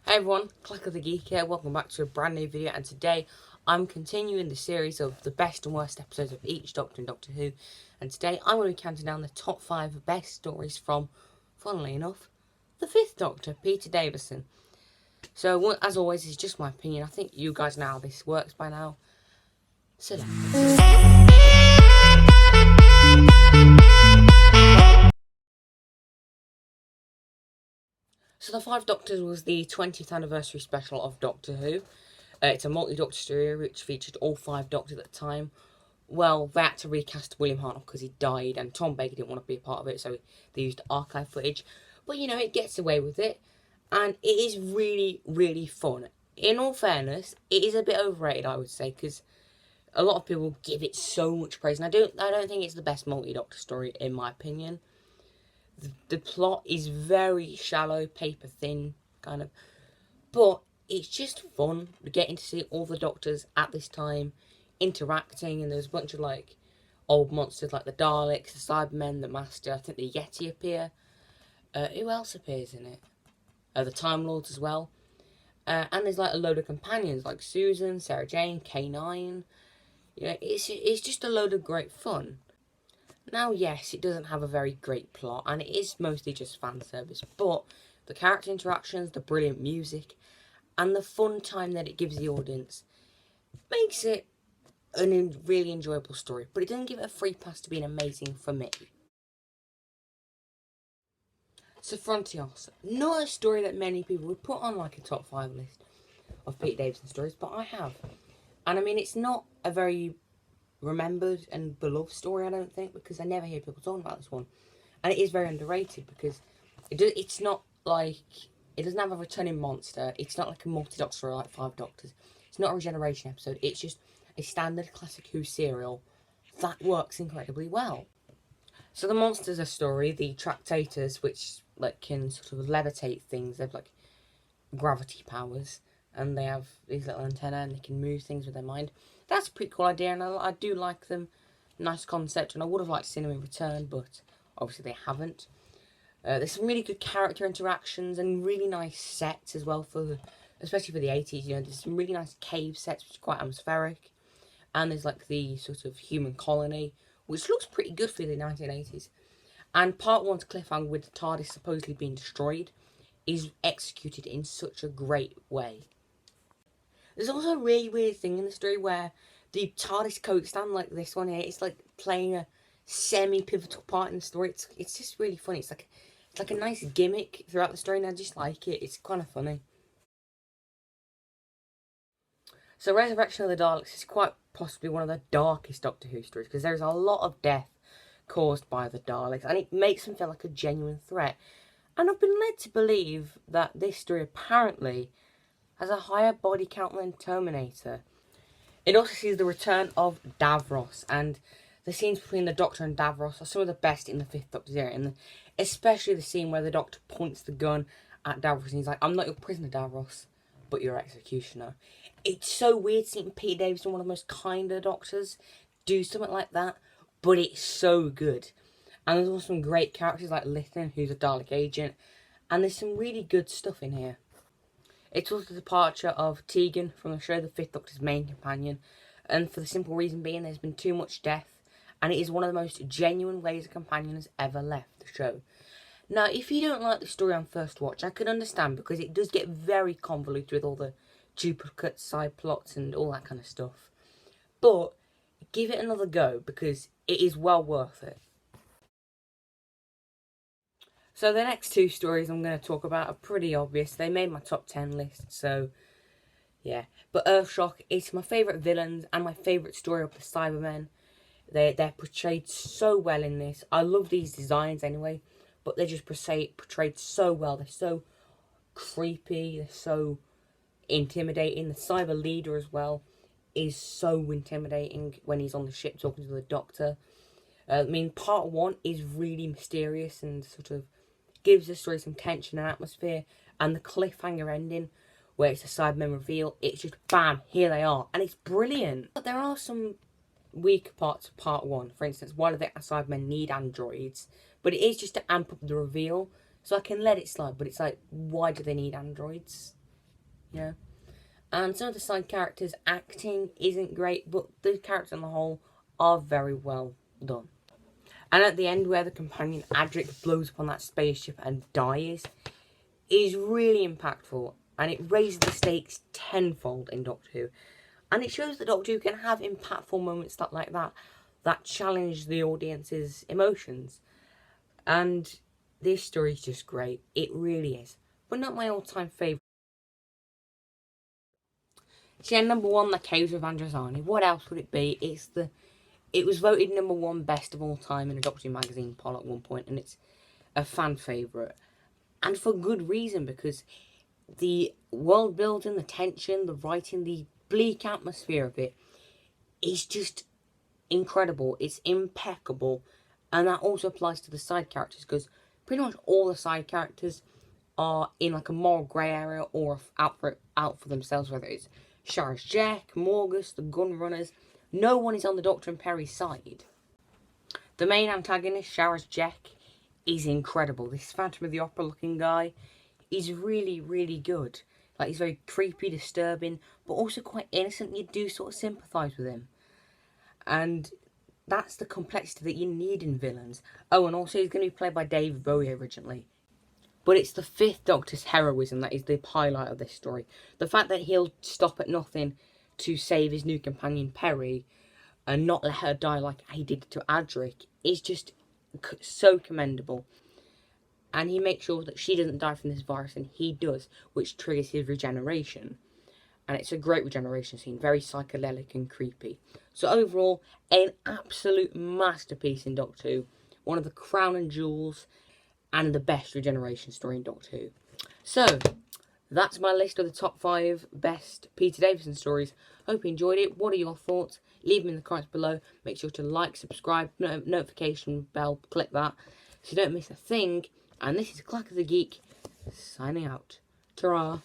Hey everyone, Click of the Geek here, welcome back to a brand new video, and today I'm continuing the series of the best and worst episodes of each Doctor in Doctor Who, and today I'm going to be counting down the top 5 best stories from, funnily enough, the 5th Doctor, Peter Davison. So, as always, it's just my opinion. I think you guys know how this works by now. So So the Five Doctors was the 20th anniversary special of Doctor Who. It's a multi-Doctor story which featured all 5 Doctors at the time. Well, they had to recast William Hartnell because he died, and Tom Baker didn't want to be a part of it, so they used archive footage. But, you know, it gets away with it, and it is really, really fun. In all fairness, it is a bit overrated, I would say, because a lot of people give it so much praise, and I don't think it's the best multi-Doctor story, in my opinion. The plot is very shallow, paper thin, kind of, but it's just fun getting to see all the Doctors at this time interacting, and there's a bunch of like old monsters like the Daleks, the Cybermen, the Master. I think the Yeti appear. Who else appears in it? The Time Lords as well. And there's like a load of companions like Susan, Sarah Jane, K9. You know, it's just a load of great fun. Now, yes, it doesn't have a very great plot, and it is mostly just fan service, but the character interactions, the brilliant music, and the fun time that it gives the audience makes it a really enjoyable story, but it doesn't give it a free pass to being amazing for me. So Frontios, not a story that many people would put on like a top 5 list of Pete Davidson stories, but I have. And I mean, it's not a very remembered and beloved story, I don't think, because I never hear people talking about this one. And it is very underrated because it's not like, it doesn't have a returning monster, it's not like a multi-doctor story like 5 Doctors, it's not a regeneration episode, it's just a standard classic Who serial that works incredibly well. So the monsters are story, the tractators, which like can sort of levitate things, they have like gravity powers, and they have these little antennae and they can move things with their mind. That's a pretty cool idea, and I do like them. Nice concept, and I would have liked to see them in return, but obviously they haven't. There's some really good character interactions and really nice sets as well, especially for the 80s. You know, there's some really nice cave sets which are quite atmospheric, and there's like the sort of human colony, which looks pretty good for the 1980s. And part 1's cliffhanger with the TARDIS supposedly being destroyed is executed in such a great way. There's also a really weird thing in the story where the TARDIS coat stand, like this one here, it's like playing a semi-pivotal part in the story. It's just really funny. It's like a nice gimmick throughout the story, and I just like it. It's kind of funny. So Resurrection of the Daleks is quite possibly one of the darkest Doctor Who stories, because there's a lot of death caused by the Daleks, and it makes them feel like a genuine threat. And I've been led to believe that this story apparently has a higher body count than Terminator. It also sees the return of Davros, and the scenes between the Doctor and Davros are some of the best in the 5th Doctor's era, and especially the scene where the Doctor points the gun at Davros and he's like, "I'm not your prisoner, Davros, but your executioner." It's so weird seeing Peter Davison, one of the most kinder Doctors, do something like that, but it's so good. And there's also some great characters like Lithin, who's a Dalek agent, and there's some really good stuff in here. It's also the departure of Tegan from the show, the 5th Doctor's main companion, and for the simple reason being there's been too much death, and it is one of the most genuine ways a companion has ever left the show. Now, if you don't like the story on first watch, I can understand, because it does get very convoluted with all the duplicate side plots and all that kind of stuff. But give it another go, because it is well worth it. So the next 2 stories I'm going to talk about are pretty obvious. They made my top 10 list, so yeah. But Earthshock is my favourite villains and my favourite story of the Cybermen. They're portrayed so well in this. I love these designs anyway, but they're just portrayed so well. They're so creepy, they're so intimidating. The Cyber leader as well is so intimidating when he's on the ship talking to the Doctor. I mean, part 1 is really mysterious and sort of gives the story some tension and atmosphere, and the cliffhanger ending where it's a Cybermen reveal, it's just bam, here they are, and it's brilliant. But there are some weaker parts of part 1. For instance, why do the Cybermen need androids? But it is just to amp up the reveal, so I can let it slide, but it's like, why do they need androids? you know. And some of the side characters' acting isn't great, but the characters on the whole are very well done. And at the end, where the companion Adric blows up on that spaceship and dies, is really impactful, and it raises the stakes tenfold in Doctor Who. And it shows that Doctor Who can have impactful moments like that challenge the audience's emotions. And this story is just great. It really is. But not my all-time favourite. So yeah, number one, The Caves of Androzani. What else would it be? It was voted number one best of all time in a Doctor Who magazine poll at one point, and it's a fan favourite. And for good reason, because the world building, the tension, the writing, the bleak atmosphere of it is just incredible. It's impeccable. And that also applies to the side characters, because pretty much all the side characters are in like a moral grey area or out for themselves, whether it's Shara's Jack, Morgus, the Gunrunners. No one is on the Doctor and Perry's side. The main antagonist, Shara's Jack, is incredible. This Phantom of the Opera looking guy is really, really good. Like, he's very creepy, disturbing, but also quite innocent. You do sort of sympathise with him. And that's the complexity that you need in villains. Oh, and also he's going to be played by David Bowie originally. But it's the Fifth Doctor's heroism that is the highlight of this story. The fact that he'll stop at nothing to save his new companion Perry and not let her die like he did to Adric is just so commendable. And he makes sure that she doesn't die from this virus, and he does, which triggers his regeneration. And it's a great regeneration scene, very psychedelic and creepy. So overall, an absolute masterpiece in Doctor Who. One of the crown and jewels, and the best regeneration story in Doctor Who. So, that's my list of the top 5 best Peter Davison stories. Hope you enjoyed it. What are your thoughts? Leave them in the comments below. Make sure to like, subscribe, notification bell, click that, so you don't miss a thing. And this is Clack of the Geek, signing out. Ta-ra.